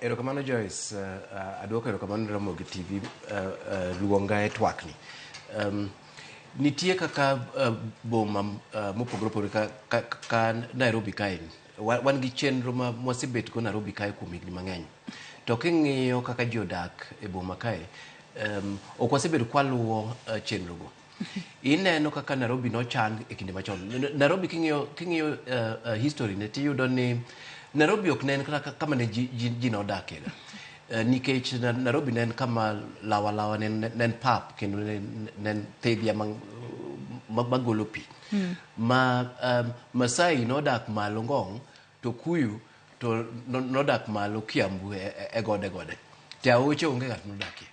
Erokamano Joyce, aduoko erokamano Ramogi TV luonga e twakni. Nitie kaka boma mopogore opogore ka Nairobi kae. Wan gi chenro ma mwasebet go Nairobi kae kuom higni mang'eny. To king'iyo kaka ji odak e boma kae, ok wasebedo kwaluwo chenro go. Ineno kaka Nairobi nochan e kinde machon. Nairobi king'iyo history ne tiyudo ni Nairobi ok ne en kama ne ji nodakie ga. Nikech Nairobi ne en kama lawa ne en pap kendo ne en thidhia magolo pi. Masai nodak malo Ngong, to Kuyu to nodak malo Kiambu e gode. Te Aoche onge ng'at nodakie.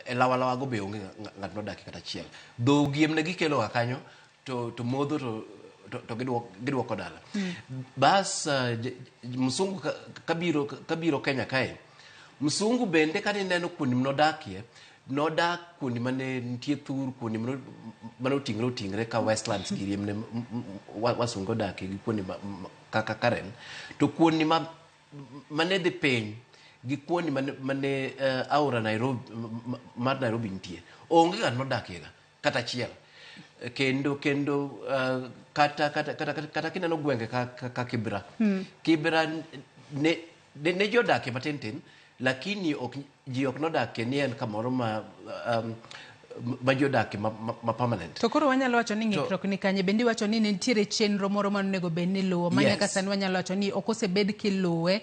E lawa go be onge ng'at nodakie kata achiel. Dho giem ne gikelo ga kanyo to modho to giduoko dala. Bas msungu kabiro Kenya kae. Msungu bende kani neno kuonde mnodakie, nodak kuonde mane nitie thur, kuonde mane otingre ka Westlands giriem ne wasungo dakie gi kuonde kaka Karen. To kuonde mane dhi piny gi kuonde mane aora Nairobi mar Nairobi nitie. Onge ng'at nodakie ga kata achiel. Kendo kata kineno gwenge ka Kibra. Kibra ne jodakie matin, lakini ji ok nodakie ni en kamoro ma jodakie ma permanent. To koro wanyalo wacho ni ng'ikruok ni kanye, bende wacho ni nitiere chenro moro ma onego bed ni luwo, manyaka sani wanyalo wacho ni ok osebed kiluwe